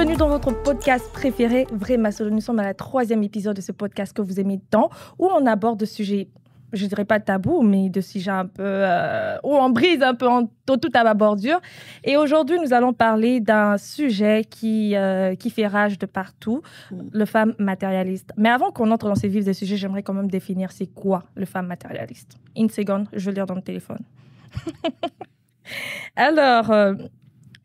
bienvenue dans votre podcast préféré, Vrai Massolo. Nous sommes à la 3e épisode de ce podcast que vous aimez tant, où on aborde de sujets, je ne dirais pas tabous, mais de sujets un peu, où on brise un peu tout à ma bordure. Et aujourd'hui, nous allons parler d'un sujet qui fait rage de partout, le femme matérialiste. Mais avant qu'on entre dans ces vifs des sujets, j'aimerais quand même définir c'est quoi le femme matérialiste. Une seconde, je vais lire dans le téléphone. Alors,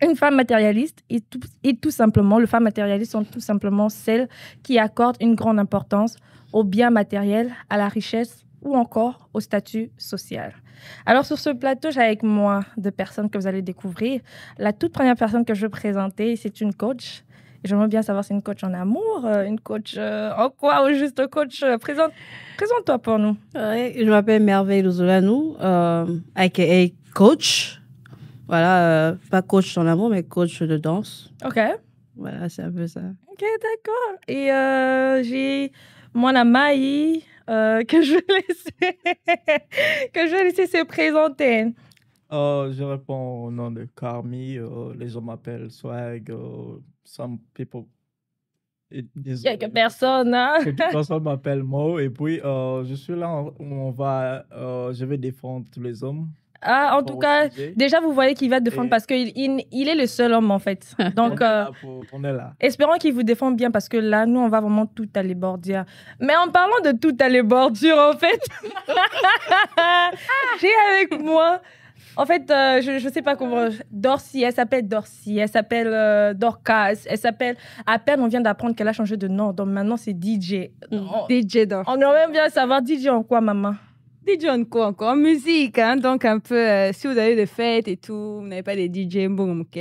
une femme matérialiste est tout simplement, le femme matérialiste sont tout simplement celles qui accordent une grande importance aux biens matériels, à la richesse ou encore au statut social. Alors, sur ce plateau, j'ai avec moi deux personnes que vous allez découvrir. La toute première personne que je vais présenter, c'est une coach. J'aimerais bien savoir si c'est une coach en amour, une coach en quoi, ou juste coach. Présente-toi pour nous. Ouais, je m'appelle Merveille Lozolanou, aka coach. Voilà, pas coach en amour, mais coach de danse. OK. Voilà, c'est un peu ça. OK, d'accord. Et j'ai Mwana Maï que je vais laisser se présenter. Je réponds au nom de Carmi. Les gens m'appellent Swag. Some people. Quelques personnes, hein? Quelques personnes m'appellent Mo. Et puis, je suis là où je vais défendre tous les hommes. Ah, en tout cas, déjà, vous voyez qu'il va te défendre parce qu'il est le seul homme, en fait. Donc, on est là. Espérons qu'il vous défende bien parce que là, nous, on va vraiment tout aller bordure. Mais en parlant de tout aller bordure, en fait, j'ai avec moi, en fait, je sais pas comment, Dorcy, elle s'appelle Dorcas, elle s'appelle, à peine on vient d'apprendre qu'elle a changé de nom, donc maintenant c'est DJ. DJ Dorcy. On aimerait bien savoir DJ en quoi, maman? DJ en quoi encore? En musique, hein? Donc un peu, si vous avez des fêtes et tout, vous n'avez pas des DJ, bon, ok.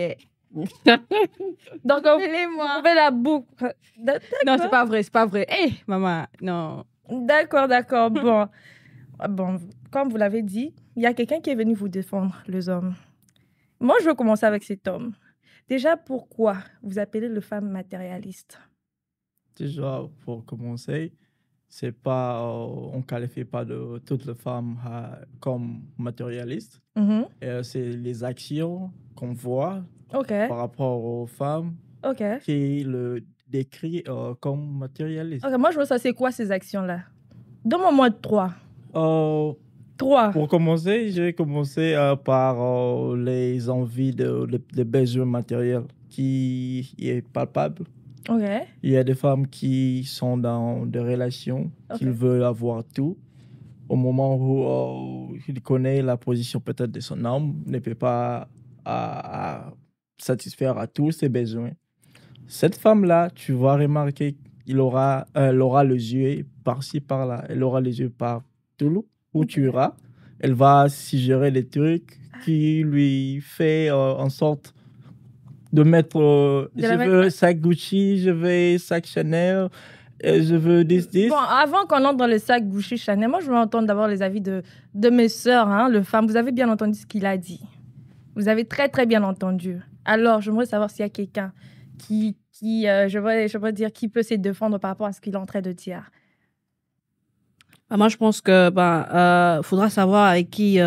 Donc, on fait la boucle. Non, c'est pas vrai. Hé, maman, non. D'accord. Bon, comme vous l'avez dit, il y a quelqu'un qui est venu vous défendre, les hommes. Moi, je veux commencer avec cet homme. Déjà, pourquoi vous appelez le femme matérialiste? Déjà, pour commencer, c'est pas, on ne qualifie pas de toutes les femmes comme matérialistes. C'est les actions qu'on voit par rapport aux femmes qui le décrit comme matérialiste. Ok, moi je veux ça, c'est quoi ces actions-là? Donne-moi 3. 3. Pour commencer, je vais commencer par les envies de besoins matériels qui est palpable. Il y a des femmes qui sont dans des relations, qui veulent avoir tout. Au moment où il connaît la position peut-être de son homme, ne peut pas satisfaire à tous ses besoins. Cette femme-là, tu vas remarquer qu'elle aura les yeux par-ci, par-là. Elle aura les yeux partout où tu iras. Elle va suggérer des trucs qui lui fait en sorte de mettre je veux sac Gucci, je veux sac Chanel, je veux this. Bon, avant qu'on entre dans le sac Gucci Chanel, moi je veux entendre d'abord les avis de mes sœurs, hein, le femme. Vous avez bien entendu ce qu'il a dit. Vous avez très très bien entendu. Alors j'aimerais savoir s'il y a quelqu'un qui qui peut se défendre par rapport à ce qu'il est en train de dire. Moi, je pense que faudra savoir avec qui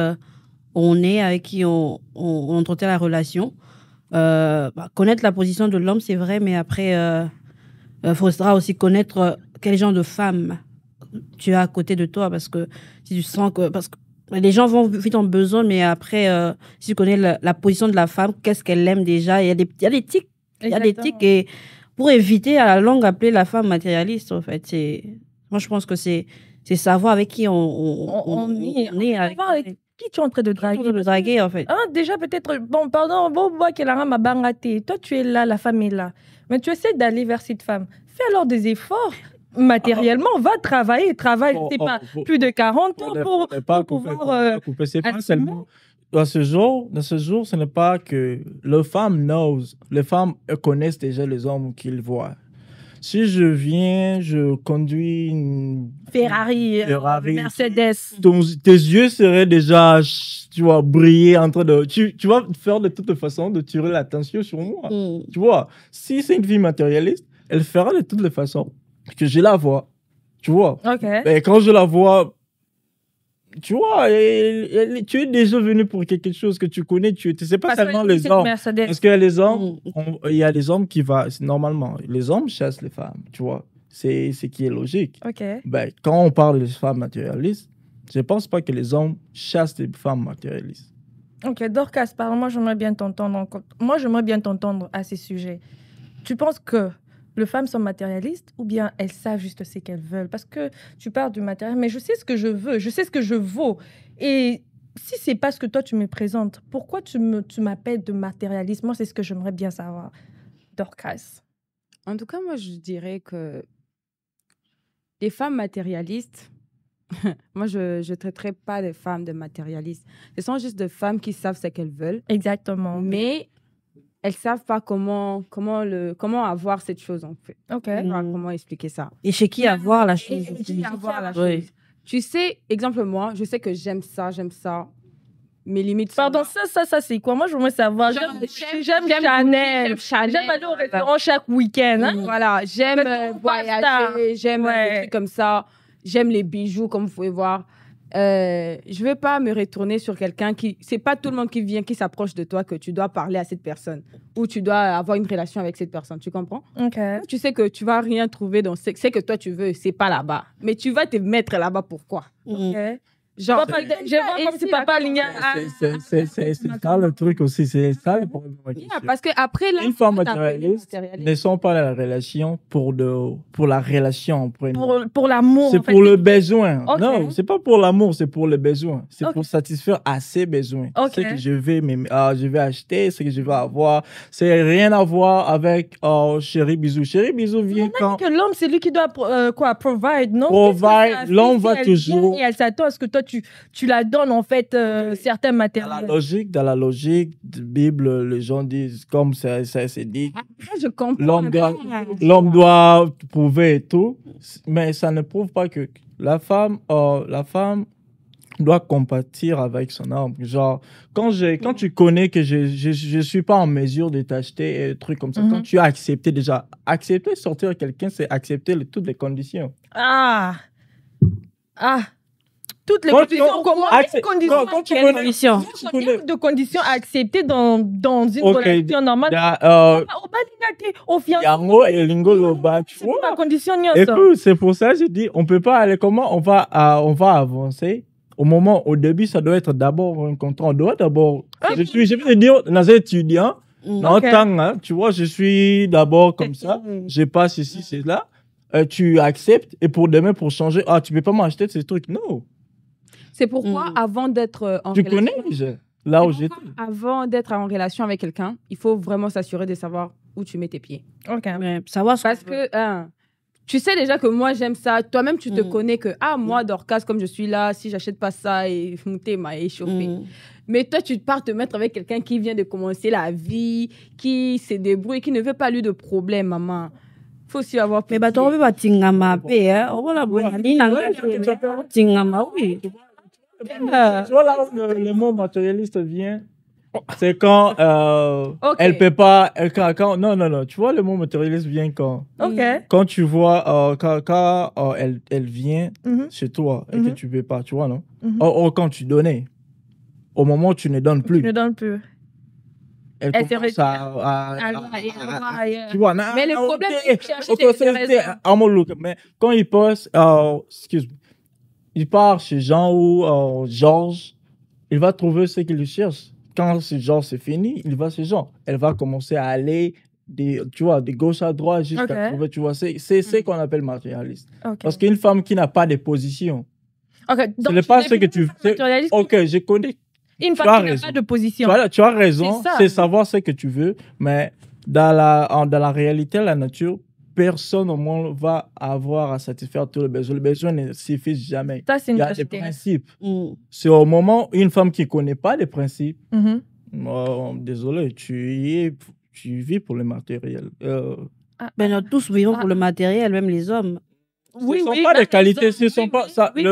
on est, avec qui on entretient la relation. Connaître la position de l'homme, c'est vrai, mais après, faudra aussi connaître quel genre de femme tu as à côté de toi, parce que si tu sens que... Parce que les gens vont vite en besoin, mais après, si tu connais la position de la femme, qu'est-ce qu'elle aime déjà, il y a des tics. Il y a des tics, et pour éviter à la longue appeler la femme matérialiste, en fait, moi, je pense que c'est savoir avec qui on est. Avec qui tu es en train de draguer, en fait. Déjà, peut-être, bon, pardon, moi, qui la ma bangate. Toi, tu es là, la femme est là. Mais tu essaies d'aller vers cette femme. Fais alors des efforts. Matériellement, va travailler. Travaille, c'est pas plus de 40 ans pour pouvoir... C'est pas seulement... Dans ce jour, ce n'est pas que les femmes connaissent déjà les hommes qu'ils voient. Si je viens, je conduis une Ferrari, Mercedes. Tes yeux seraient déjà, tu vois, briller en train de... Tu vas faire de toute façon de tirer l'attention sur moi. Tu vois, si c'est une fille matérialiste, elle fera de toutes les façons que je la vois. Tu vois. Ok. Et quand je la vois, tu vois, tu es déjà venu pour quelque chose que tu connais. C'est pas Parce que seulement c'est les une hommes. Mercedes. Parce que les hommes, il y a des hommes qui vont. Normalement, les hommes chassent les femmes, tu vois. C'est ce qui est logique. OK. Ben, quand on parle des femmes matérialistes, je pense pas que les hommes chassent les femmes matérialistes. OK, Dorcas, parle-moi, j'aimerais bien t'entendre. Moi, j'aimerais bien t'entendre à ces sujets. Tu penses que les femmes sont matérialistes ou bien elles savent juste ce qu'elles veulent? Parce que tu parles du matériel, mais je sais ce que je veux, je sais ce que je vaux. Et si c'est pas ce que toi tu me présentes, pourquoi tu m'appelles de matérialiste? Moi, c'est ce que j'aimerais bien savoir. Dorcas. En tout cas, moi, je dirais que les femmes matérialistes, moi, je ne traiterais pas les femmes de matérialistes. Ce sont juste des femmes qui savent ce qu'elles veulent, Exactement. mais elles ne savent pas comment avoir cette chose, en fait. OK. Comment expliquer ça. Et chez qui avoir la chose Et aussi. avoir la Oui. chose. Tu sais, exemple, moi, je sais que j'aime ça. Mes limites sont Pardon, là. ça c'est quoi? Moi, je voudrais savoir. J'aime Chanel. J'aime aller au restaurant chaque week-end. Hein? Voilà, j'aime voyager, j'aime Ouais. des trucs comme ça. J'aime les bijoux, comme vous pouvez voir. Je ne vais pas me retourner sur quelqu'un qui... C'est pas tout le monde qui s'approche de toi que tu dois parler à cette personne ou tu dois avoir une relation avec cette personne. Tu comprends? OK. Tu sais que tu vas rien trouver dans ce que toi tu veux. C'est pas là-bas. Mais tu vas te mettre là-bas pourquoi? OK. Genre, Je vois comme si Papa Ligna C'est ça le truc aussi. C'est ça le problème. parce que après là, Une femme on appelle matérialiste ne sont pas dans la relation pour la relation en premier. pour l'amour. C'est en fait. pour le besoin. Ok. Non, c'est pas pour l'amour, c'est pour le besoin. C'est Ok. pour satisfaire à ses besoins. Ok. Ce que je vais acheter, ce que je vais avoir. C'est rien à voir avec Chéri Bisou. Chéri Bisou vient quand. Que l'homme, c'est lui qui doit provide, non? Provide, Qu'est-ce que ça fait l'homme si va elle toujours- vient et elle s'attend à ce que toi, tu la donnes, en fait, certains matériels. Dans la logique de Bible, les gens disent, comme ça c'est dit, Après, je comprends. l'homme doit prouver et tout, mais ça ne prouve pas que la femme doit compatir avec son homme. Genre, quand tu connais que je suis pas en mesure de t'acheter un truc comme ça, quand tu as accepté déjà, accepter sortir avec quelqu'un, c'est accepter toutes les conditions. Ah! Toutes les Quand- conditions. quand- Comment accepte- quelles conditions? quand tu Quelles connais- conditions? tu connais- Combien de conditions à accepter dans une Ok, relation normale? Au Balinate, au fiancé, Yango et Lingo Loba, tu c'est vois. pas condition nyonso. Écoute, c'est pour ça que je dis, on peut pas aller comment on va avancer. Au début, ça doit être d'abord un contrat. On doit d'abord. Je vais te dire, dans un étudiant, dans Ok. le temps, hein, tu vois, je suis d'abord comme ça, je passe ici, c'est là. Tu acceptes et pour demain, pour changer, tu peux pas m'acheter ces trucs. Non. C'est pourquoi, avant d'être en Tu relation... connais déjà, là où C'est j'étais. pourquoi, avant d'être en relation avec quelqu'un, il faut vraiment s'assurer de savoir où tu mets tes pieds. Ok. Ouais, savoir ce Parce qu'on veut. que tu sais déjà que moi, j'aime ça. Toi-même, tu te Mm. connais que, moi, Dorcas, comme je suis là, si j'achète pas ça, et monter m'a échauffé. Mm. Mais toi, tu pars te mettre avec quelqu'un qui vient de commencer la vie, qui se débrouille, qui ne veut pas lui de problème, maman. Faut aussi avoir Mais pitié. bah, t'en veux pas tingama pe, hein? Oh, voilà, bon, tingama, oui. Tu vois là où le mot matérialiste vient, c'est quand Ok. elle peut pas. Non. Tu vois, le mot matérialiste vient quand. Ok. Quand tu vois, quand elle vient Mhm. chez toi et que Mhm. tu veux pas, tu vois, non? Mhm. Quand tu donnais, au moment où tu ne donnes Tu plus, ne donnes plus. elle Elle se commence retire. à- tu vois, non, Mais le ok, problème, ok, c'est que tu achètes ok, des c'est- raisons. I'm a look, mais quand il passe, excuse-moi, il part chez Jean ou Georges, il va trouver ce qu'il cherche. Quand ce Georges c'est fini, il va chez Jean. Elle va commencer à aller tu vois, de gauche à droite jusqu'à Ok. trouver, tu vois, c'est ce qu'on appelle matérialiste. Ok. Parce qu'une femme qui n'a pas de position, Ok. ce Donc, n'est pas tu ce que définis tu une femme fais. matérialiste, Ok, je connais. une tu as femme qui n'a raison. pas de position. Tu as raison, C'est ça. c'est savoir ce que tu veux, mais dans la réalité, la nature, personne au monde va avoir à satisfaire tous les besoins. Les besoins ne suffisent jamais. Ça, c'est Il une y a des vérité. principes. Mm. C'est au moment où une femme qui ne connaît pas les principes, Mhm. désolé, tu vis pour le matériel. Ben, nous tous vivons pour le matériel, même les hommes. Ce sont pas des qualités, ce sont pas ça. Ils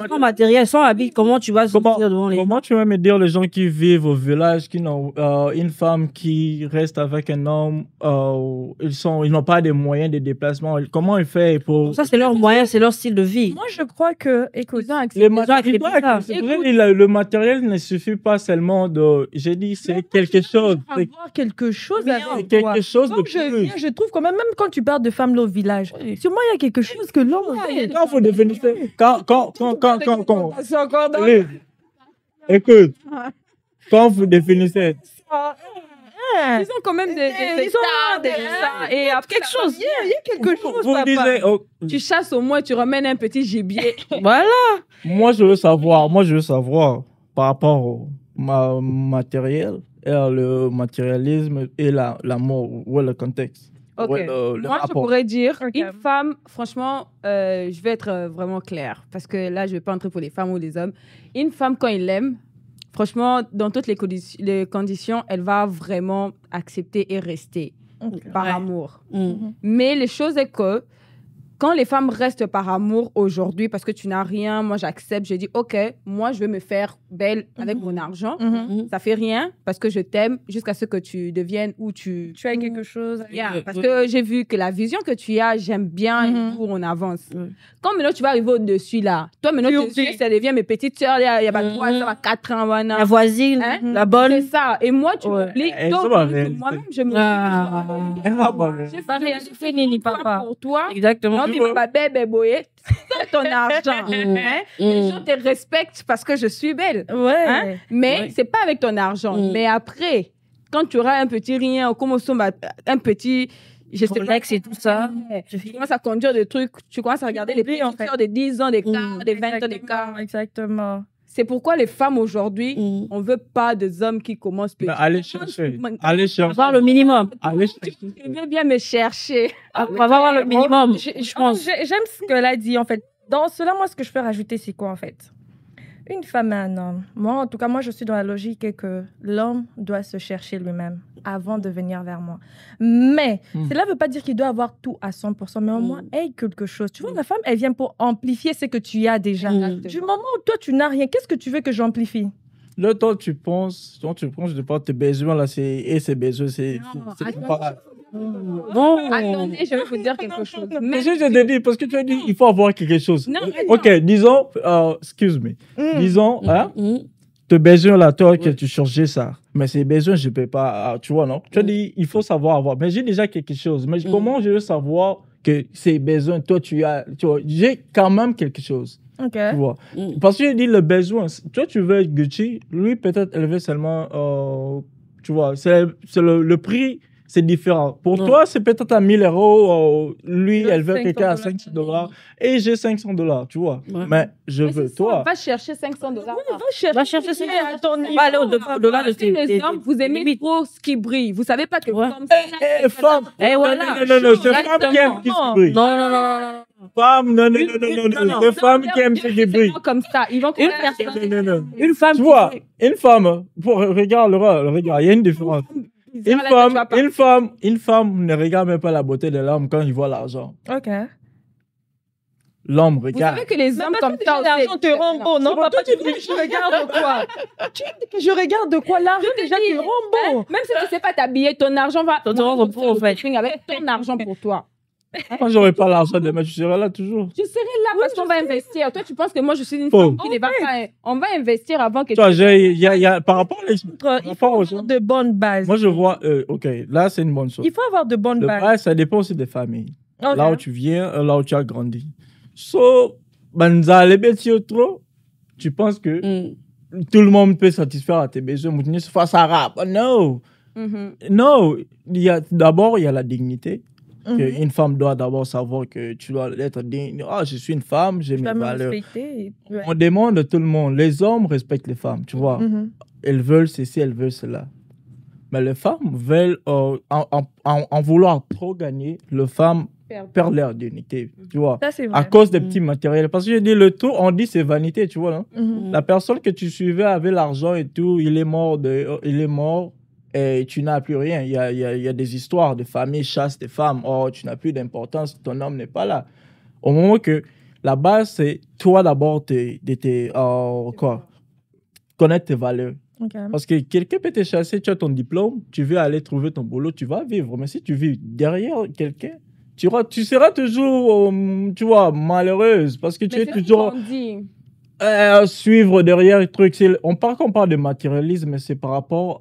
sont matériels, sans habits. Comment tu vas se Comment, sentir devant les comment tu vas me dire les gens qui vivent au village, qui n'ont une femme qui reste avec un homme, ils n'ont pas de moyens de déplacement. Comment ils font pour Ça, c'est leur moyen, c'est leur style de vie. Moi, je crois que, écoute, Ils ont accepté. les Ils ont accepté ça. le matériel ne suffit pas seulement de. J'ai dit c'est quelque chose. C'est avoir quelque chose avec quelque toi. chose de Comme je plus. viens, je trouve quand même quand tu parles de femmes là au village, sûrement il y a quelque chose que l'homme. Quand vous définissez, quand, C'est encore dans... Allez, écoute, quand vous définissez, Ils ont quand même des stars, des ça. Et après, quelque chose. Il y a quelque chose. vous papa. disiez, oh, tu chasses au moins, tu ramènes un petit gibier. Voilà. moi je veux savoir par rapport au matériel, et le matérialisme et l'amour, où est le contexte, Ok. où est le Moi, je rapport. pourrais dire, Ok. une femme, franchement, je vais être vraiment claire, parce que là, je ne vais pas entrer pour les femmes ou les hommes. Une femme, quand il l'aime, franchement, dans toutes les conditions, elle va vraiment accepter et rester par Ouais. amour. Mm. Mais les choses est que quand les femmes restent par amour aujourd'hui, parce que tu n'as rien, moi j'accepte, je dis ok, moi je vais me faire belle avec mon argent. Mm. Ça fait rien parce que je t'aime jusqu'à ce que tu deviennes où tu. Tu as quelque chose. Yeah, parce que j'ai vu que la vision que tu as, j'aime bien et où on avance. Ouais. Quand maintenant tu vas arriver au-dessus là, toi maintenant Tu tes oublies. yeux, ça devient mes petites sœurs, il y a pas 3 ans, pas 4 ans, voilà. La voisine, Hein? la C'est bonne. ça. Et moi, tu Ouais. m'oublies. Elles Donc, sont en réalité. moi-même, je me Ah. J'ai Pareil, j'ai fait Nini, papa. pour toi. Exactement. Non, mais ma bébé boyé, c'est ton argent. Hein? Les gens te respectent parce que je suis belle. Ouais. Hein? Mais Ouais. c'est pas avec ton argent. Mm. Mais après, quand tu auras un petit rien, ou comme un petit. Je sais pas. Rolex et tout ça. Tu commences à conduire des trucs, tu commences à regarder les Oui, petites en fait. sœurs de 10 ans d'écart, des 20 ans d'écart. Exactement. C'est pourquoi les femmes aujourd'hui, Mm. on veut pas des hommes qui commencent petit. Mais allez chercher, allez chercher, Avoir le minimum. allez chercher. Tu veux bien me chercher. On va avoir le minimum, je pense. J'aime ce qu'elle a dit, en fait. Dans cela, moi, ce que je peux rajouter, c'est quoi, en fait? Une femme et un homme. Moi, en tout cas, moi, je suis dans la logique que l'homme doit se chercher lui-même avant de venir vers moi. Mais cela ne veut pas dire qu'il doit avoir tout à 100%, mais au moins, ait quelque chose. Tu vois, la femme, elle vient pour amplifier ce que tu as déjà. Du moment où toi, tu n'as rien, qu'est-ce que tu veux que j'amplifie? Là, toi, tu penses de pas tes besoins, là, et ces besoins, c'est attends. pas. Bon. Attendez, je vais vous dire quelque chose. Mais Mais je te dis, parce que tu as dit, il faut avoir quelque chose. Non, mais Ok, disons, excuse me, disons, hein, Mm. tes besoins là, toi, que tu changeais ça. Mais ces besoins, je peux pas, tu vois, non? Tu as dit, il faut savoir avoir. Mais j'ai déjà quelque chose. Mais comment je veux savoir que ces besoins, toi, tu as, tu vois, j'ai quand même quelque chose. OK. Tu vois. Mm. Parce que j'ai dit le besoin. Toi, tu veux être Gucci, lui, peut-être, elle veut seulement, tu vois, c'est le prix, c'est différent. Pour Non. toi, c'est peut-être à 1000 euros. Lui, Le elle veut 500 quelqu'un à $. 500 $. Et j'ai 500 $, tu vois. Ouais. Mais je veux, c'est ça, toi. va chercher 500 $. Va chercher ces à ton niveau. Va aller au-delà de Si tes les hommes, vous aimez limites. trop ce qui brille. Vous savez pas que Ouais. comme Femme. Eh, voilà. Non, non, non, c'est femme qui aime qui se brille. Non, non, non, non. Femme, non, non, non, non, non. C'est femme qui aime ce qui brille. comme ça. Ils vont Une commencer à personne. Non, non, non. Une femme Tu qui vois, brille. une femme, regarde, il y a une différence. Une femme ne regarde même pas la beauté de l'homme quand il voit l'argent. OK. L'homme Vous regarde. savez que les hommes comme ça aussi- L'argent te rend beau, non? Papa, tu dis que je regarde quoi? Tu dis que je regarde quoi? L'argent déjà te rend beau. Hein? Même si tu sais pas t'habiller, ton argent va. Ton argent pour, en fait. Avec ton argent pour toi. Moi, j'aurais pas l'argent demain, je serai là toujours. Je serai là parce qu'on va investir. Toi, tu penses que moi, je suis une Oh. femme qui ne va pas. On va investir avant que Tu vois, il y a, par rapport Il aux faut avoir gens, de bonnes bases. moi, je vois, ok, là, c'est une bonne chose. Il faut avoir de bonnes Le bases. reste, ça dépend aussi des familles. OK. Là où tu viens, là où tu as grandi. So, banzale trop, tu penses que Mm. tout le monde peut satisfaire à tes besoins, mais tu fasses un rap. Non, non. D'abord, il y a la dignité. Que une femme doit d'abord savoir que tu dois être digne. Ah, je suis une femme, j'ai Tu mes vas me valeurs. respecter. Ouais. On demande à tout le monde. Les hommes respectent les femmes, tu vois. Elles veulent ceci, elles veulent cela. Mais les femmes veulent, en vouloir trop gagner, les femmes perdent leur dignité, tu vois. Ça, c'est À vrai. cause des petits matériels. Parce que je dis, le tout, on dit c'est vanité, tu vois. Non? Mhm. La personne que tu suivais avait l'argent et tout, il est mort et tu n'as plus rien. Il y a des histoires de familles chassent des femmes. Oh, tu n'as plus d'importance, ton homme n'est pas là. Au moment que la base, c'est toi d'abord connaître tes valeurs. Ok. Parce que quelqu'un peut te chasser, tu as ton diplôme, tu veux aller trouver ton boulot, tu vas vivre. Mais si tu vis derrière quelqu'un, tu seras toujours, tu vois, malheureuse. Parce que tu Mais es c'est toujours ce qu'on dit. suivre derrière le truc. On parle de matérialisme, mais c'est par rapport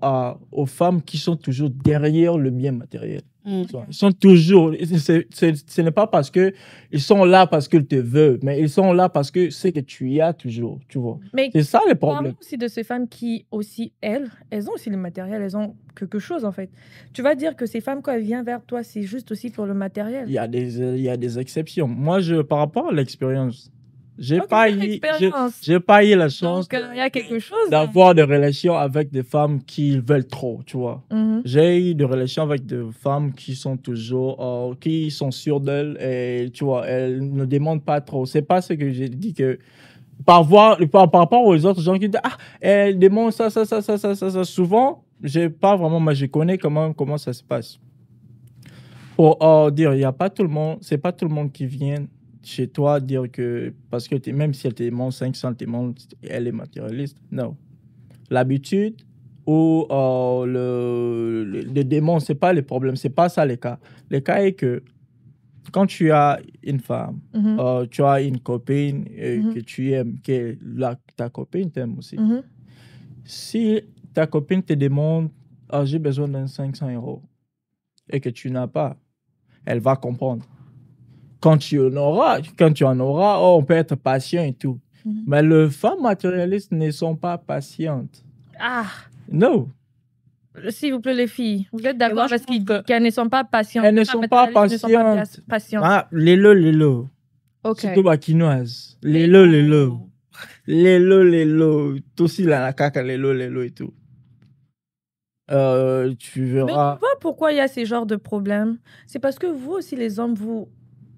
aux femmes qui sont toujours derrière le bien matériel. Mm. Tu vois, ils sont toujours. Ce n'est pas parce que ils sont là parce qu'ils te veulent, mais ils sont là parce que c'est que tu y as toujours. Tu vois. Mais C'est ça le parlons problème. aussi de ces femmes qui aussi, elles ont aussi le matériel, elles ont quelque chose en fait. Tu vas dire que ces femmes, quand elles viennent vers toi, c'est juste aussi pour le matériel. Il y a des exceptions. Moi, par rapport à l'expérience, j'ai Ok, pas l'expérience. j'ai pas eu la chance Donc, il y a quelque chose. d'avoir des relations avec des femmes qui veulent trop, tu vois. Mhm. J'ai eu des relations avec des femmes qui sont toujours, qui sont sûres d'elles et tu vois, elles ne demandent pas trop. C'est pas ce que j'ai dit que par rapport aux autres gens qui disent elle demande ça. Souvent, j'ai pas vraiment, mais je connais comment ça se passe. Pour dire, il y a pas tout le monde, c'est pas tout le monde qui vient chez toi dire que parce que même si elle te demande 500, elle te demande, elle est matérialiste. Non. L'habitude ou le démon, c'est pas le problème, c'est pas ça le cas. Le cas est que quand tu as une femme, Mhm. tu as une copine Mhm. que tu aimes, ta copine t'aime aussi. Mhm. Si ta copine te demande, j'ai besoin d'un 500 € et que tu n'as pas, elle va comprendre. Quand tu en auras, on peut être patient et tout. Mhm. Mais les femmes matérialistes ne sont pas patientes. Ah, Non. s'il vous plaît, les filles, vous êtes moi, d'accord je parce pense qu'elles ne sont pas patientes. Elles ne Les sont femmes pas matérialistes ne sont pas patientes. patientes. Ah, lélo. Ok. Surtout bakinoise. Lélo. Tout aussi la caca, lélo et tout. Tu Mais tu verras. vois pourquoi il y a ces genres de problèmes? C'est parce que vous aussi, les hommes,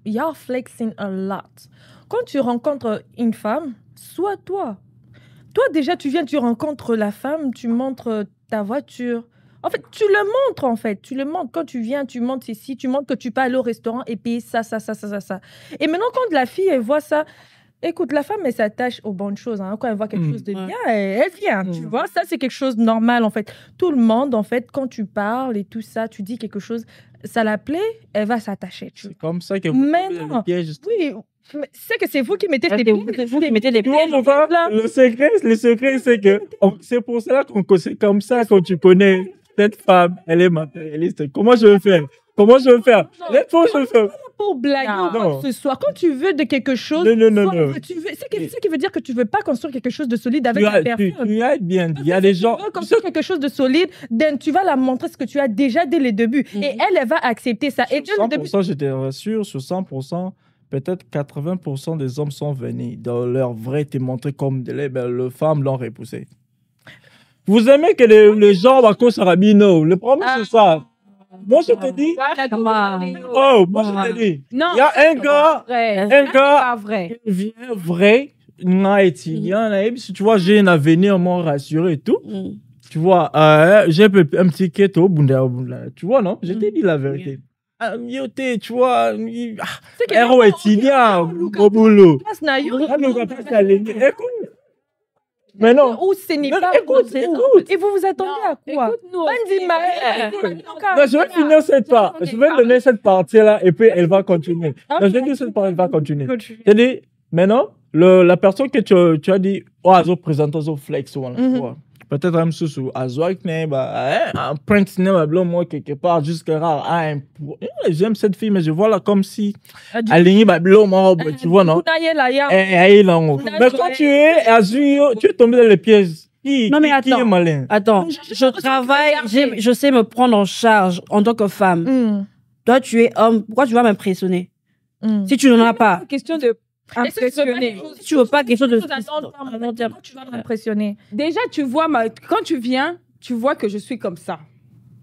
you're flexing a lot. Quand tu rencontres une femme, sois toi. Toi, déjà, tu rencontres la femme, tu montres ta voiture. En fait, tu le montres, en fait. Tu le montres. Quand tu viens, tu montres ici, tu montres que tu peux aller au restaurant et payer ça. Et maintenant, quand la fille, elle voit ça, écoute, la femme, elle s'attache aux bonnes choses. Hein. Quand elle voit quelque chose de Ouais. bien, elle vient, tu vois. Ça, c'est quelque chose de normal, en fait. Tout le monde, en fait, quand tu parles et tout ça, tu dis quelque chose, ça la plaît, elle va s'attacher. Tu vois. C'est comme ça que Mais vous non. le piège. Oui, mais c'est que c'est vous qui mettez ces C'est vous qui mettez les Tu vois pieds. pourquoi? là. Le secret, c'est que c'est pour cela c'est comme ça quand tu connais cette femme, elle est matérialiste. Comment je vais faire? Laisse-moi je vais faire. Pour blaguer Non. ou quoi que ce soit. Quand tu veux de quelque chose, Non. c'est ce qui veut dire que tu veux pas construire quelque chose de solide avec la personne. Tu as bien dit. Il y a des gens. Tu veux construire quelque chose de solide, then tu vas la montrer ce que tu as déjà dès le début. Mhm. Et elle va accepter ça. Et dès le début, 100%, je te rassure, sur 100%, peut-être 80% des hommes sont venus dans leur vrai te montrer comme de lait, ben, les femmes l'ont repoussé. Vous aimez que les gens à cause Sarabino. Le problème, c'est ça. Moi, je te dis. Moi, je te dis. Non. Il y a un gars, C'est pas vrai. qui vient vrai, si tu vois, j'ai un avenir, moi, rassuré et tout. Mm. Tu vois, j'ai un petit quête au Bunda. Tu vois, non? Je t'ai dit la vérité. Mioté, tu vois, c'est que- héros étudiant au boulot. Place na yo. Écoute. Mais non. Ou ce n'est Non, pas. écoute. Et vous vous attendez à quoi? Écoute-nous. Bandi Maë. Non, je vais finir cette part. Je vais donner cette partie-là et puis elle va continuer. Non, je vais dire cette partie, elle va continuer. Je dis, maintenant, la personne que tu as dit, Azo présente Azo flex, voilà, tu vois. Peut-être un sous Azo avec un print moi quelque part, jusqu'à rare. J'aime cette fille, mais je vois là comme si alignée, moi, tu vois, non? Mais quand tu es Azo, tu es tombé dans les pièges. Non, mais Qui est attends. malin? Attends, je travaille, je sais me prendre en charge en tant que femme. Toi, tu es homme, pourquoi tu vas m'impressionner? Si tu n'en as pas, C'est question de impressionner. si tu veux pas quelque chose de... Tu vas m'impressionner. Déjà, tu vois, quand tu viens, tu vois que je suis comme ça.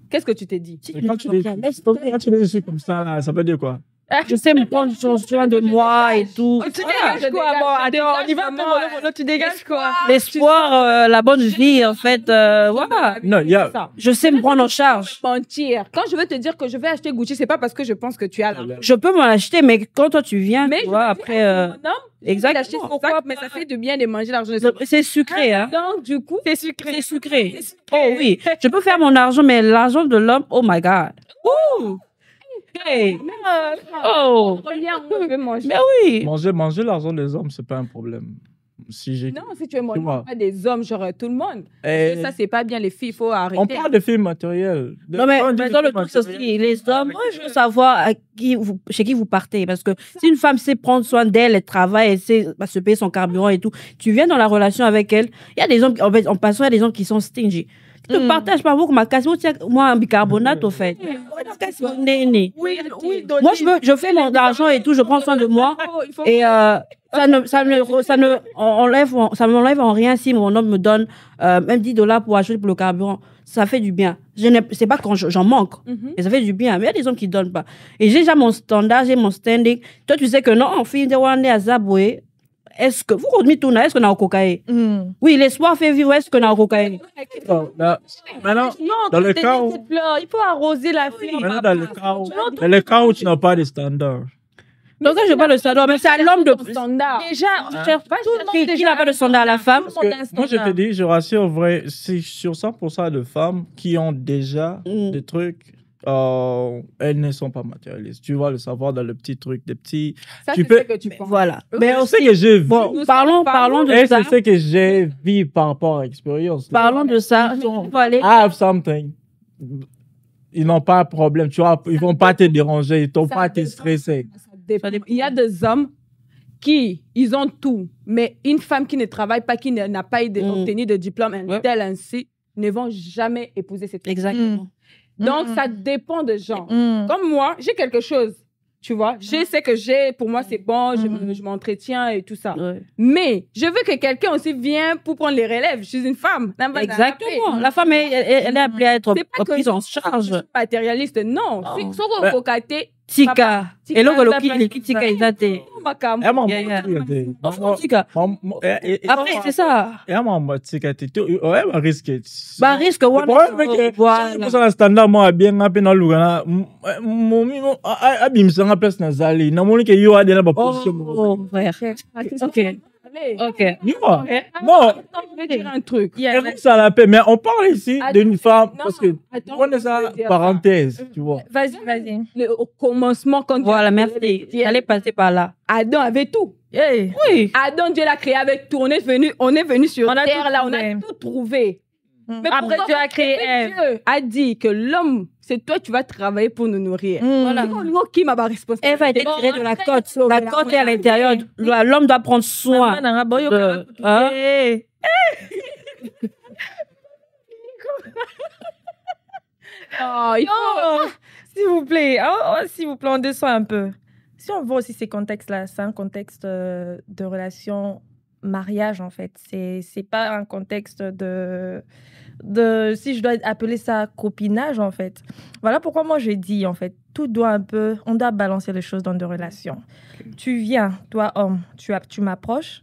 Qu'est-ce que tu t'es dit? Quand tu dis je suis comme ça, là, ça veut dire quoi? Je sais me prendre soin de moi et tout. Tu Voilà. dégages quoi, bon, attends, on y va un peu mollo, tu dégages quoi? L'espoir, la bonne vie, en fait, voilà. Non, il y a. Ça. Je sais me prendre en charge. Mentir. Quand je veux te dire que je vais acheter Gucci, c'est pas parce que je pense que tu as l'argent. Je peux m'en acheter, mais quand toi tu viens, Mais tu je vois, veux dire, après, mon homme, exactement. d'acheter pourquoi, mais ça fait de bien de manger l'argent. C'est sucré, hein. Donc, du coup, C'est sucré. C'est sucré. Oh oui, je peux faire mon argent, mais l'argent de l'homme, oh my God. Ouh. Hey. Oh. reviens, on veut manger. Mais oui. Manger l'argent des hommes, c'est pas un problème. Si j'ai. Non, si tu veux manger, Tu vois. pas des hommes, genre tout le monde. Eh, Ça, c'est pas bien, les filles, il faut arrêter. on parle de films matériels. Non, mais Quand on dit dans de le films truc aussi, les hommes, moi, je veux savoir chez qui vous partez. Parce que si une femme sait prendre soin d'elle, elle travaille, elle sait se payer son carburant et tout, tu viens dans la relation avec elle, il y a des hommes, en passant, il y a des gens qui sont stingy. Tu ne partages pas beaucoup ma casse. Moi, un bicarbonate, au fait. Moi, je fais mon argent et tout, je prends soin de moi. Et ça m'enlève en rien si mon homme me donne même $10 pour acheter pour le carburant. Ça fait du bien. C'est pas quand j'en manque, mais ça fait du bien. Mais il y a des hommes qui ne donnent pas. Et j'ai déjà mon standard, j'ai mon standing. Toi, tu sais que non, en fin de journée à Zaboué, est-ce que vous retenez tout, est-ce qu'on a au cocaïne? Oui, l'espoir fait vivre, est-ce qu'on a au cocaïne? Maintenant, dans le cas où. Il faut arroser la fleur. Maintenant, dans le cas où tu n'as pas de standard. Donc, quand je parle de standard, mais c'est à l'homme de standard. Déjà, on cherche pas qui n'a pas de standard à la femme. Parce que moi, je te dis, je rassure, vrai, c'est sur 100% de femmes qui ont déjà des trucs. Elles ne sont pas matérialistes. Tu vas le savoir dans le petit truc, des petits. Ça, Tu c'est peux- ce que tu penses. Voilà. Mais on sait que j'ai vu. Bon, parlons de Et ça. c'est ce que j'ai vu par rapport à l'expérience. Parlons de ça. On va aller. I have something. Ils n'ont pas de problème. Tu vois, ils vont pas te déranger. Ils t'ont Ça pas te dépend. stresser. Ça dépend. Il y a des hommes qui, ils ont tout, mais une femme qui ne travaille pas, qui n'a pas obtenu de diplôme, un Ouais. tel ainsi, ne vont jamais épouser cette femme. Exactement. Donc, ça dépend de gens. Mm. Comme moi, j'ai quelque chose, tu vois. Je sais que pour moi, c'est bon, je m'entretiens et tout ça. Ouais. Mais je veux que quelqu'un aussi vienne pour prendre les relèves. Je suis une femme. Exactement. La femme, elle est appelée à être C'est pas que prise en je charge. suis matérialiste, non. Non. Si on cocaté, Tika. Tika, Et l'autre, la le Tika, il a été. makam. Et moi, Yeah, yeah. moi, Tika. Après, c'est ça. Et moi, tu sais, ouais, ma risque. Bah, risque, Le one. problème est que, Voilà. pour ça, le standard, moi, bien, à peine dans le Ghana, abim, c'est en place, Nazali. N'a mon que yo a déjà ma position. Oh, frère. Ok. Allez. Ok. Dis-moi. Moi, Je vais dire un truc. elle ça la paix, mais on parle ici d'une femme, parce que, Attends, on est je ça, veux dire parenthèse, tu vois. Vas-y. Au commencement, quand Voilà, merci. J'allais passer par là. Adam avait tout. Hey. Oui. Adam, Dieu l'a créé avec tout. On est venu sur On a terre, tout là, on a trouvé. tout trouvé. Mais Après, pourquoi Dieu a créé Mais Ève. Dieu a dit que l'homme, c'est toi, tu vas travailler pour nous nourrir. Voilà. Qui m'a pas responsabilité? Elle va être tirée de la côte. La côte est à l'intérieur. L'homme doit prendre soin. de- hein? Hey. Oh, il faut- Oh, s'il vous plaît, s'il vous plaît, on descend un peu. Si on voit aussi ces contextes-là, c'est un contexte de relation mariage, en fait. C'est pas un contexte si je dois appeler ça copinage, en fait. Voilà pourquoi moi, je dis, en fait, on doit balancer les choses dans des relations. Tu viens, toi, homme, tu m'approches,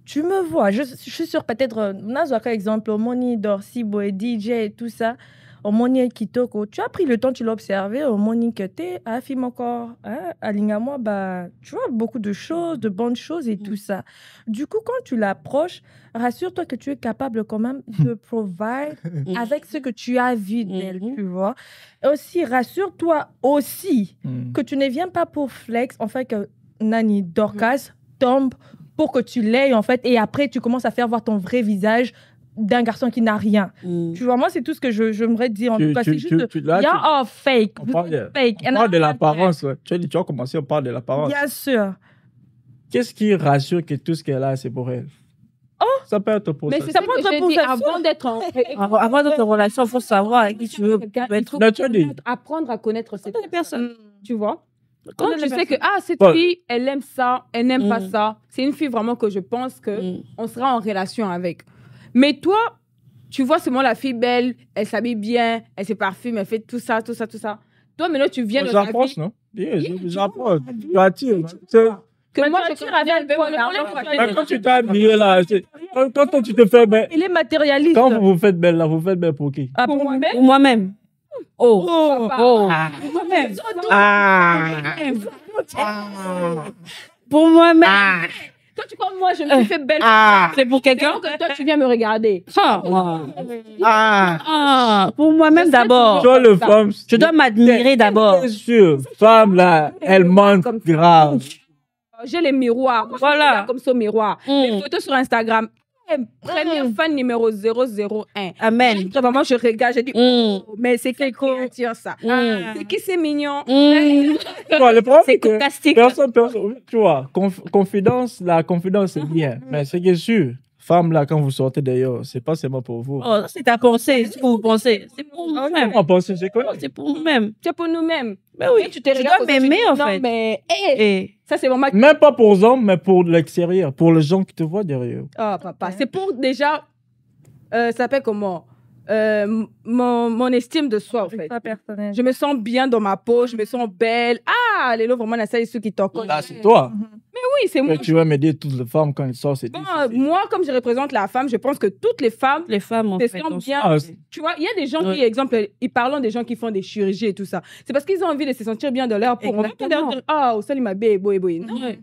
tu me vois. Je suis sûre, peut-être, par exemple, Omoni, Dorsi, Boé, DJ et tout ça. Omoni Kitoko, tu as pris le temps, tu l'as observé, Omoni que t'es, affirme encore, aligne-moi, bah, tu vois, beaucoup de choses, de bonnes choses et tout ça. Du coup, quand tu l'approches, rassure-toi que tu es capable quand même de provide avec ce que tu as vu d'elle, tu vois. Et aussi, rassure-toi aussi que tu ne viens pas pour flex, en fait, que Nani Dorcas tombe pour que tu l'aies, en fait, et après, tu commences à faire voir ton vrai visage d'un garçon qui n'a rien. Tu vois, moi, c'est tout ce que j'aimerais dire. En tout cas, c'est juste... Il y a un fake. On parle de- fake. On parle de l'apparence. Ouais. Tu as commencé, on parle de l'apparence. Bien sûr. Qu'est-ce qui rassure que tout ce qu'elle a, c'est pour elle? Ça peut être pour Mais ça. c'est Ça ça peut que être j'ai pour dit ça. avant d'être en... Avant notre relation, il faut savoir avec qui tu veux Quelqu'un, être. il faut Non, tu as dit. apprendre à connaître cette Les personnes. tu vois. Quand Connaître tu les sais que personnes. cette Paul. fille, elle aime ça, elle n'aime pas Mm. ça, c'est une fille vraiment que je pense que Mm. on sera en relation avec. Mais toi, tu vois seulement la fille belle, elle s'habille bien, elle se parfume, elle fait tout ça, tout ça, tout ça. Toi, maintenant, tu viens de ta vie. J'approche, non? J'approche. Tu attires. Que moi, tu je attires avec connais quoi, le le problème. Mais quand tu t'es habillé là, quand tu te fais belle, Il est matérialiste. quand vous vous faites belle là, vous vous faites belle pour qui? Ah, Pour pour moi-même. Pour moi-même. Oh. Papa. Oh. Pour moi-même. Pour moi-même. Toi, tu crois, moi, je me suis fait belle. C'est pour quelqu'un? Donc, toi, tu viens me regarder. Pour moi-même d'abord. Toi, le femme. Je dois m'admirer d'abord. Bien sûr, femme là, elle ment grave. J'ai les miroirs. Moi, je Voilà. regarde comme ça au miroir. Les photos sur Instagram. Première fan numéro 001. Amen. Vraiment, je regarde, je dis, Mm. oh, mais c'est qui qui attire ça? C'est qui c'est mignon? Tu vois, le problème, C'est c'est que fantastique. personne, tu vois, confidence, la confidence c'est bien. Mais c'est que sûr, femme là, quand vous sortez d'ailleurs, c'est pas seulement pour vous. Oh, c'est ta pensée, c'est ce que vous pensez. C'est pour moi-même. On pense, je connais. C'est pour nous-mêmes. C'est pour nous-mêmes. Mais oui, Et tu te je regardes dois comme ça, tu m'aimer dis, en non, fait. mais Et ça, c'est vraiment. Même pas pour les hommes, mais pour l'extérieur, pour les gens qui te voient derrière. Oh, papa. C'est pour déjà. Ça s'appelle comment? Mon estime de soi, en fait. Pas personnel. Je me sens bien dans ma peau, je me sens belle. Ah, les lots, vraiment, là, ça, ceux qui t'en Là, c'est toi. Oui, c'est moi. Que tu vas m'aider toutes les femmes quand elles sortent, c'est Bon, moi, comme je représente la femme, je pense que toutes les femmes les femmes, en se fait, sentent on bien. Ah, Tu vois, il y a des gens Ouais. qui, exemple, ils parlent des gens qui font des chirurgies et tout ça. C'est parce qu'ils ont envie de se sentir bien dans leur peau. On va pas leur dire, ah, au salut, ma bébé, Non. Ouais.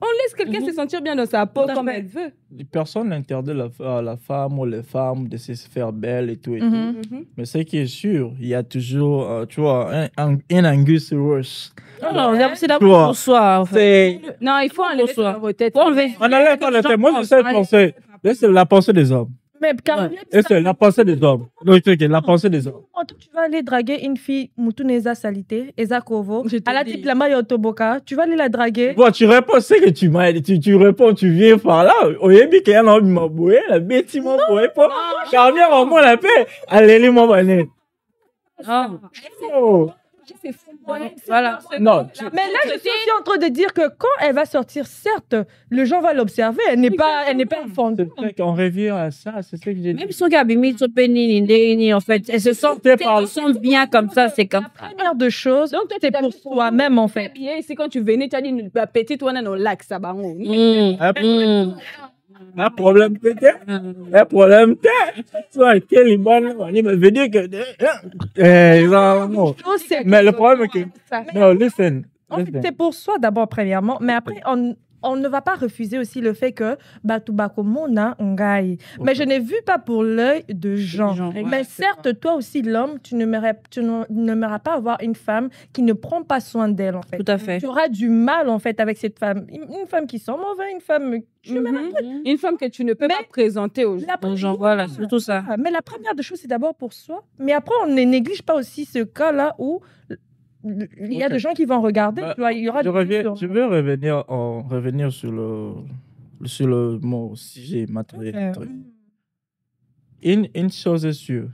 On laisse quelqu'un se sentir bien dans sa peau Tout à comme fait. elle veut. Personne n'interdit à la femme ou les femmes de se faire belle et tout. Et tout. Mhm. Mais ce qui est sûr, il y a toujours, tu vois, un Angus Roche. Non, non, c'est Tu d'abord vois, pour soi, en fait. C'est. Non, il faut enlever Bonsoir. ça dans vos têtes. Faut enlever. On n'enlève pas la tête. Moi, je sais penser. Là, c'est la pensée des hommes. Mais car Et c'est la pensée des hommes. Donc, ok, la pensée des hommes. tu vas aller draguer une fille, Moutouneza Salité, Eza Kovo, Je te à la dis. type Lama Yotoboka, tu vas aller la draguer. Bon, tu réponds, c'est que tu m'as dit, tu réponds, tu viens par là. Au début, qu'il y a un homme qui m'a boué, la bête, il m'a boué pas. Charmière, en moi, la paix. Allez, les moi, banane. Ah. Oh. C'est fou. Voilà. Non, Mais là, je suis aussi en train de dire que quand elle va sortir, certes, le gens va l'observer. Elle n'est pas enfant. c'est vrai qu'on revient à ça, c'est ce que j'ai dit. Même si on gagne, mais ils pénis, en fait, elles se sentent, elles se sentent bien comme ça, c'est comme. Première de choses, Donc, toi, c'est pour soi-même, en fait. Bien, c'est quand tu venais, tu as dit, bah, petite, on a nos lacs, ça va. Un problème peut-être. Un problème peut-être. Soit quel est bon, on veut dire que. Mais le problème est que. Non, listen. En fait, c'est pour soi d'abord, premièrement. Mais après, on ne va pas refuser aussi le fait que Batubako Mona Ngai. Mais je n'ai vu pas pour l'œil de gens. Mais certes, toi aussi, l'homme, tu n'aimeras pas avoir une femme qui ne prend pas soin d'elle, en fait. Tout à fait. Tu auras du mal, en fait, avec cette femme. Une femme qui sent mauvais, une femme. Une femme que tu ne peux pas présenter aux gens. Donc, genre, voilà, c'est tout ça. Mais la première des choses, c'est d'abord pour soi. Mais après, on ne néglige pas aussi ce cas-là où il y a des gens qui vont regarder. Tu vois, il y aura Je veux revenir sur le mot sujet matériel. Une chose est sûre.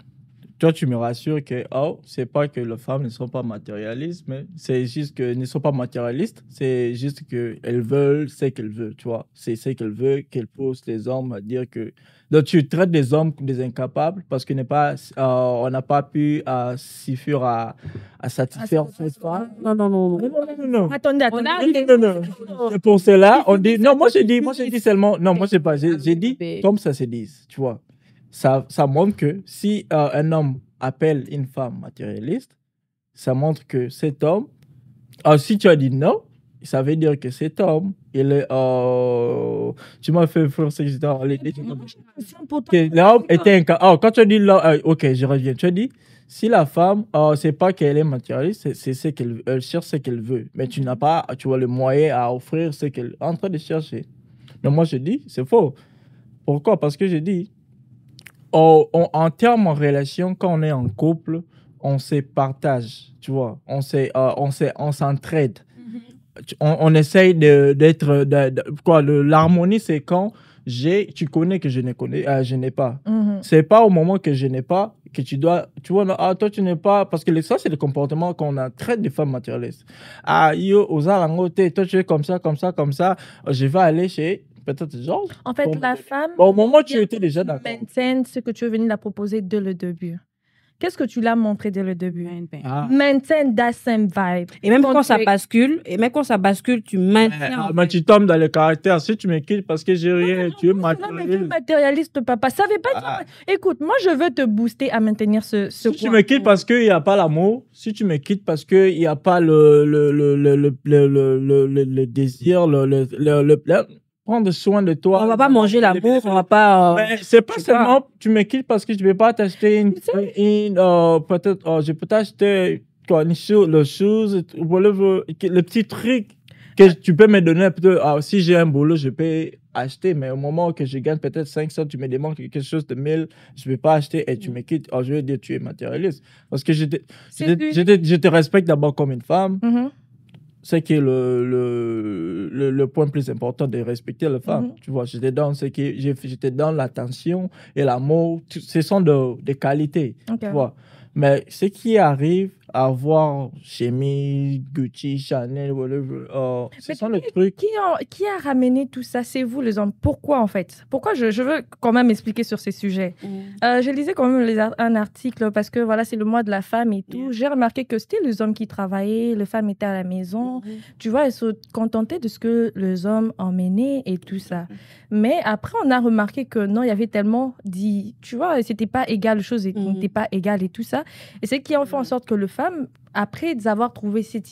Toi, tu me rassures que c'est pas que les femmes ne sont pas matérialistes, mais c'est juste qu'elles ne sont pas matérialistes. C'est juste qu'elles veulent ce qu'elles veulent, tu vois. C'est ce qu'elles veulent, qu'elles poussent les hommes à dire que. Donc, tu traites des hommes comme des incapables parce qu'on n'a pas pu suffire à satisfaire cette femme. Non. Attendez. Non. C'est pour cela, on dit. Non, moi, j'ai dit seulement. Non, moi, je sais pas. J'ai dit comme ça se dit, tu vois. Ça montre que si un homme appelle une femme matérialiste, ça montre que cet homme, si tu as dit non, ça veut dire que cet homme, il est, tu m'as fait forcer que j'étais en ligne. L'homme était incapable. Quand tu as dit là, ok, je reviens. Tu as dit, si la femme, c'est pas qu'elle est matérialiste, c'est ce qu'elle cherche ce qu'elle veut. Mais tu n'as pas, tu vois, le moyen à offrir ce qu'elle est en train de chercher. Mais moi, je dis, c'est faux. Pourquoi? Parce que je dis, en termes en relation, quand on est en couple, on se partage, tu vois, on s'entraide. On essaye d'être quoi, l'harmonie, c'est quand tu connais que je n'ai pas. C'est pas au moment que je n'ai pas que tu dois, tu vois, toi tu n'es pas, parce que ça c'est le comportement qu'on a traite des femmes matérialistes. Aux alangotés, toi tu es comme ça, je vais aller chez peut-être genre. En fait, la femme. Au moment où tu étais déjà d'accord. Maintienne ce que tu es venu la proposer dès le début. qu'est-ce que tu l'as montré dès le début? Ah. Maintain that same vibe. Et même quand ça tu es- bascule, tu maintiens. Mais tu tombes dans le caractère. Si tu me quittes parce que j'ai rien, tu es Non, mais tu es matériel. matérialiste, papa. Ça veut pas Ah. dire... Écoute, moi, je veux te booster à maintenir ce Si tu point. me quittes parce qu'il n'y a pas l'amour, si tu me quittes parce qu'il n'y a pas le désir, prendre soin de toi. On va pas manger l'amour, on va pas. Mais c'est pas je sais seulement tu me quittes parce que je ne vais pas t'acheter peut-être, je peux t'acheter quoi, le shoes, whatever, le petit truc que tu peux me donner. Peut-être, si j'ai un boulot, je peux acheter, mais au moment que je gagne peut-être 500, tu me demandes quelque chose de 1000, je ne vais pas acheter et tu me quittes. Je vais dire tu es matérialiste. Parce que je te respecte d'abord comme une femme. Mhm. C'est qui est le point plus important de respecter la femme. Tu vois, je te donne l'attention et l'amour. Ce sont des qualités. Ok. Tu vois. Mais ce qui arrive à voir chemise, Gucci, Chanel, whatever, ce Mais sont les trucs. Qui a ramené tout ça? C'est vous, les hommes. Pourquoi, en fait? Pourquoi je veux quand même expliquer sur ces sujets. Je lisais quand même un article parce que voilà, c'est le mois de la femme et tout. J'ai remarqué que c'était les hommes qui travaillaient, les femmes étaient à la maison. Tu vois, elles se contentaient de ce que les hommes emmenaient et tout ça. Mais après, on a remarqué que non, il y avait tellement dit, tu vois, c'était pas égal, les choses n'étaient pas égales et tout ça. Et c'est qui a fait en sorte que les femmes, après avoir trouvé cette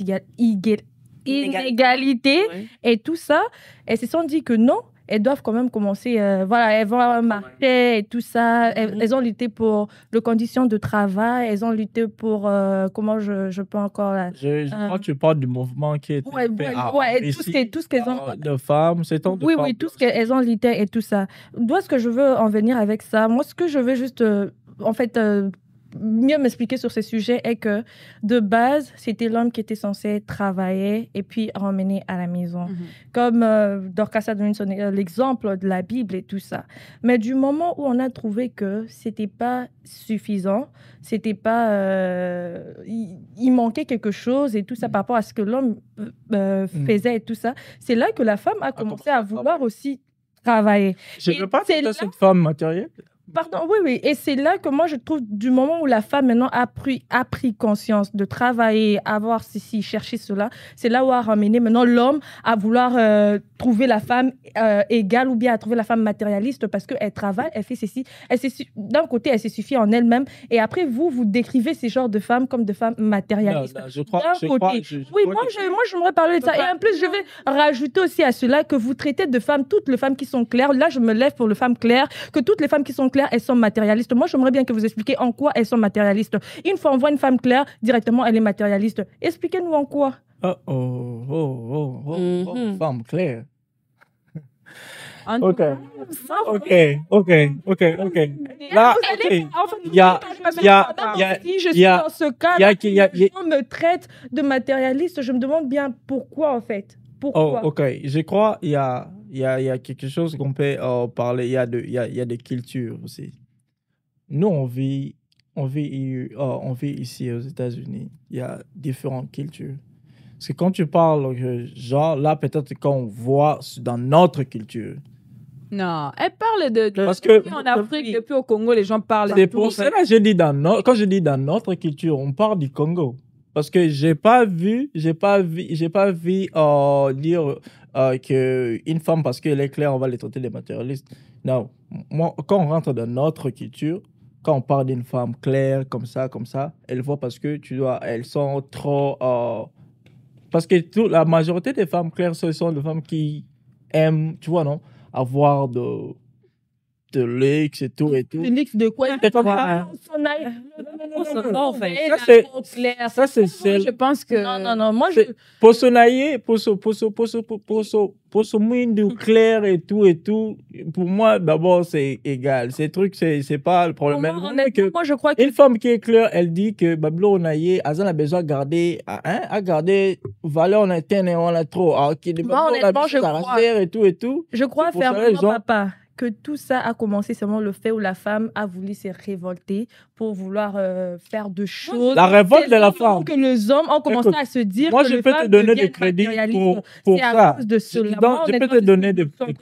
inégalité et tout ça, elles se sont dit que non, elles doivent quand même commencer, voilà, elles vont marcher et tout ça. Elles ont lutté pour les conditions de travail, elles ont lutté pour, comment je peux encore... Là, Je crois que tu parles du mouvement qui est tout ce qu'elles ont... de femmes, c'est tant de Oui, femmes. oui, tout ce qu'elles ont lutté et tout ça. D'où est-ce que je veux en venir avec ça? Moi, ce que je veux juste, en fait... mieux m'expliquer sur ces sujets est que de base, c'était l'homme qui était censé travailler et puis ramener à la maison. Comme Dorcas a donné l'exemple de la Bible et tout ça. Mais du moment où on a trouvé que c'était pas suffisant, c'était pas, il manquait quelque chose et tout ça par rapport à ce que l'homme faisait et tout ça, c'est là que la femme a commencé à vouloir aussi travailler. Je ne veux pas être cette femme matérielle. Pardon, oui. Et c'est là que moi, je trouve, du moment où la femme maintenant a pris conscience de travailler, avoir ceci, chercher cela, c'est là où a ramené maintenant l'homme à vouloir trouver la femme égale ou bien à trouver la femme matérialiste parce qu'elle travaille, elle fait ceci. D'un côté, elle se suffit en elle-même. Et après, vous décrivez ces genres de femmes comme de femmes matérialistes. Non, moi, j'aimerais parler de ça. Et en plus, je vais rajouter aussi à cela que vous traitez de femmes, toutes les femmes qui sont claires. Là, je me lève pour les femmes claires, que toutes les femmes qui sont claires, elles sont matérialistes. Moi, j'aimerais bien que vous expliquiez en quoi elles sont matérialistes. Une fois on voit une femme claire, directement, elle est matérialiste. Expliquez-nous en quoi. Femme claire. Ok. Là, il y a, si je suis dans ce cas, on me traite de matérialiste, je me demande bien pourquoi en fait. Pourquoi? Je crois qu'il y a quelque chose qu'on peut parler. Il y a des cultures aussi. Nous, on vit ici aux États-Unis. Il y a différentes cultures. Parce que quand tu parles, genre, là, peut-être qu'on voit dans notre culture. Non, elle parle de Parce que en Afrique, depuis au Congo, les gens parlent. C'est pour ça que quand je dis dans notre culture, on parle du Congo. Parce que j'ai pas vu dire qu'une femme, parce qu'elle est claire, on va les traiter de matérialistes. Non. Moi, quand on rentre dans notre culture, quand on parle d'une femme claire, comme ça, elle voit parce que elles sont trop... parce que la majorité des femmes claires, ce sont des femmes qui aiment, tu vois, non, avoir de luxe et tout. De luxe de quoi? Ça, c'est celle. Je pense que... Non. Moi, pour se mouiller clair et tout, pour moi, d'abord, c'est égal. Ces trucs, c'est pas le problème. Moi, je crois une femme qui est claire, elle dit que Babylon Onaye, Azan a besoin de garder, valeur, on a on a trop. Honnêtement, je crois, et tout. Je crois fermement, papa, que tout ça a commencé seulement le fait où la femme a voulu se révolter pour vouloir faire de choses. La révolte de la femme. Que les hommes ont commencé à se dire Moi, que je les peux te femmes donner des deviennent crédits matérialistes. pour C'est à ça. cause de cela. Donc, je peux te donner des crédits.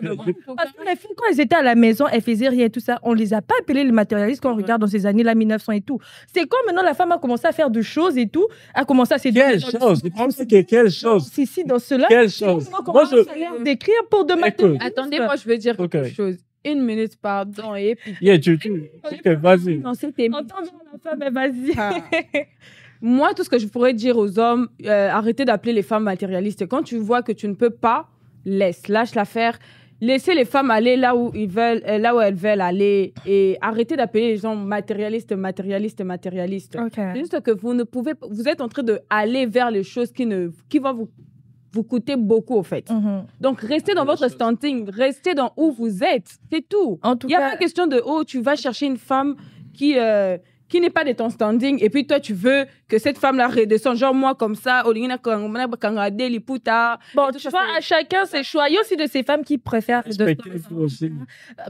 Parce que les filles, quand elles étaient à la maison, elles faisaient rien et tout ça. On les a pas appelés les matérialistes quand on regarde dans ces années-là, 1900 et tout. C'est quand maintenant la femme a commencé à faire de choses et tout, a commencé à séduire. Quelle chose? Quelle chose? Si, dans cela. Quelle chose? Moi, je d'écrire pour de matérialistes. Attendez, moi, je veux dire quelque Ok. chose. 1 minute, pardon, et puis... Yeah, ok, vas-y. Non, c'était... Entends bien la femme, mais vas-y. Ah. Moi, tout ce que je pourrais dire aux hommes, arrêtez d'appeler les femmes matérialistes. Quand tu vois que tu ne peux pas, lâche l'affaire. Laissez les femmes aller là où elles veulent aller et arrêtez d'appeler les gens matérialistes. Ok. C'est juste que vous êtes en train d'aller vers les choses qui vont vous coûter beaucoup, au fait. Mhm. Donc, restez dans votre standing, restez dans où vous êtes, c'est tout. En tout Il n'y a cas, pas question de, tu vas chercher une femme qui n'est pas de ton standing, et puis toi, tu veux que cette femme-là redescende, genre moi, comme ça, bon, tu vois, à chacun ses choix. Il y a aussi de ces femmes qui préfèrent. Respectez-vous aussi.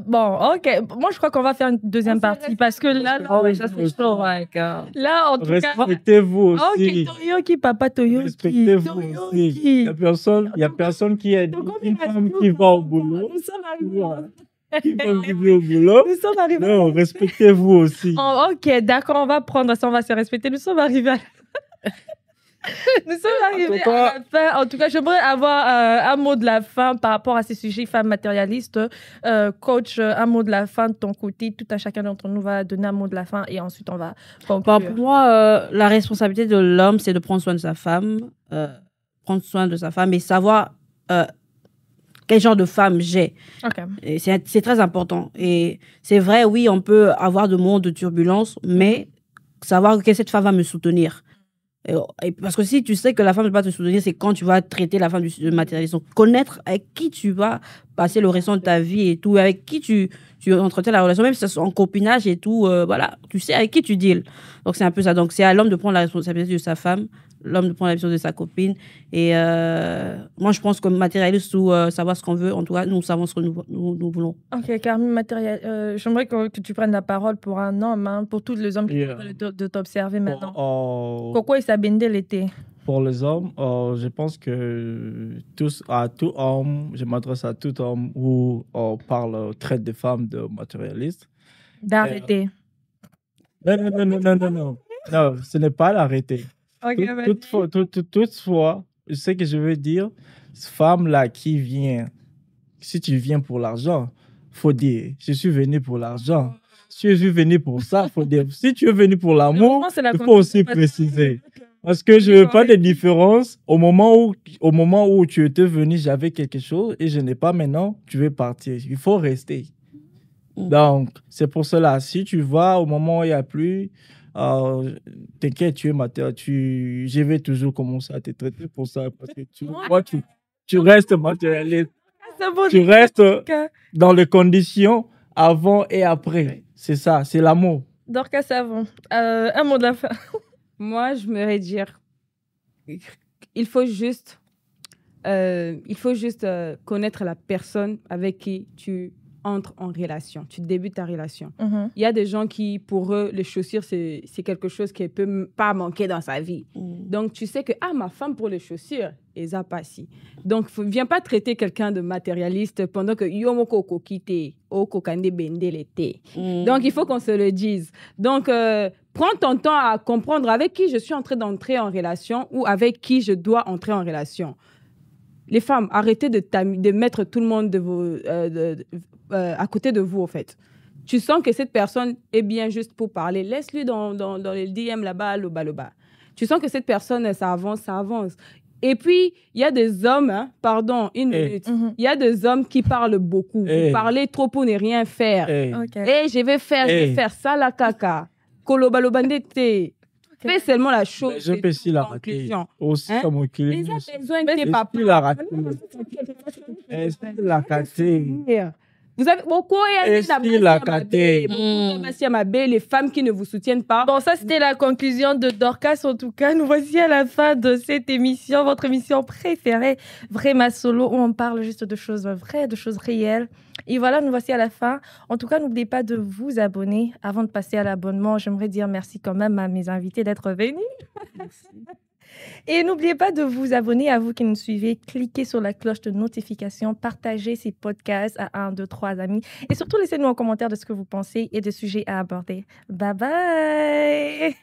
Bon, ok. Moi, je crois qu'on va faire une deuxième partie parce que là, Ça, c'est chaud, ouais, gars. là, en tout cas. Respectez-vous aussi. Ok, Toyoki, papa Toyoki. Respectez-vous aussi. Il n'y a personne qui est une femme qui va au boulot. Nous sommes arrivés. Qui va vivre au boulot. Nous sommes arrivés. Non, respectez-vous aussi. Oh, ok, d'accord, on va prendre ça, on va se respecter. Nous sommes arrivés à... Nous sommes arrivés à la fin. En tout cas, j'aimerais avoir un mot de la fin par rapport à ces sujets femmes matérialistes. Coach, un mot de la fin de ton côté. Tout à chacun d'entre nous va donner un mot de la fin et ensuite on va conclure. Bon, pour moi, la responsabilité de l'homme, c'est de prendre soin de sa femme, et savoir quel genre de femme j'ai. Ok. Et c'est très important. Et c'est vrai, oui, on peut avoir de moments de turbulence, mais savoir que cette femme va me soutenir. Et parce que si tu sais que la femme ne va pas te soutenir, c'est quand tu vas traiter la femme du matérialisme. Connaître avec qui tu vas passer le restant de ta vie et tout, avec qui tu entretiens la relation, même si c'est en copinage et tout, voilà, tu sais avec qui tu deals. Donc c'est un peu ça. Donc c'est à l'homme de prendre la responsabilité de sa femme, l'homme de prendre la responsabilité de sa copine. Et moi, je pense que matérialiste ou savoir ce qu'on veut, en tout cas, nous savons ce que nous voulons. Ok, Carmine, j'aimerais que tu prennes la parole pour un homme, hein, pour tous les hommes qui veulent de t'observer maintenant. Coco et Sabine l'été. Pour les hommes, je pense que à tout homme, je m'adresse à tout homme où on traite des femmes de matérialistes. D'arrêter. Non, ce n'est pas l'arrêter. Toutefois, ce que je veux dire, cette femme-là qui vient, si tu viens pour l'argent, faut dire, je suis venu pour l'argent. Si je suis venu pour ça, faut dire, si tu es venu pour l'amour, il faut aussi préciser. Parce que je ne veux pas de différence. Au moment où tu étais venu, j'avais quelque chose et je n'ai pas maintenant, tu veux partir. Il faut rester. Donc, c'est pour cela. Si tu vas au moment où il n'y a plus, t'inquiète, tu es matérialiste. Je vais toujours commencer à te traiter pour ça. Parce que tu restes matérialiste. Tu restes dans les conditions avant et après. C'est ça, c'est l'amour. Dorcas Savon, un mot de la fin. Moi, je me dire, il faut juste connaître la personne avec qui tu entres en relation, tu débutes ta relation. Il y a des gens qui, pour eux, les chaussures, c'est quelque chose qui ne peut pas manquer dans sa vie. Donc, tu sais que, ma femme pour les chaussures, et ça pas si. Donc, viens pas traiter quelqu'un de matérialiste pendant que yomo koko kite, kokande bende l'été. Donc, il faut qu'on se le dise. Donc, prends ton temps à comprendre avec qui je suis en train d'entrer en relation ou avec qui je dois entrer en relation. Les femmes, arrêtez de mettre tout le monde à côté de vous, en fait. Tu sens que cette personne est bien juste pour parler. Laisse-lui dans les DM là-bas, le bas. Tu sens que cette personne, ça avance. Et puis, il y a des hommes, une minute. Il y a des hommes qui parlent beaucoup. Vous parlez trop pour ne rien faire. Je vais faire ça, la caca. Kolobalobandete. Fais seulement la chose. Je peux si la rater. Aussi, ça mon Ils ont besoin de tes papas. la rater. La rater. Vous avez beaucoup Et si la caté. les femmes qui ne vous soutiennent pas. Bon, ça, c'était la conclusion de Dorcas. En tout cas, nous voici à la fin de cette émission, votre émission préférée, Vraiment Solo, où on parle juste de choses vraies, de choses réelles. Et voilà, nous voici à la fin. En tout cas, n'oubliez pas de vous abonner. Avant de passer à l'abonnement, j'aimerais dire merci quand même à mes invités d'être venus. Merci. Et n'oubliez pas de vous abonner, à vous qui nous suivez. Cliquez sur la cloche de notification. Partagez ces podcasts à 1, 2, 3 amis. Et surtout, laissez-nous en commentaire de ce que vous pensez et des sujets à aborder. Bye bye!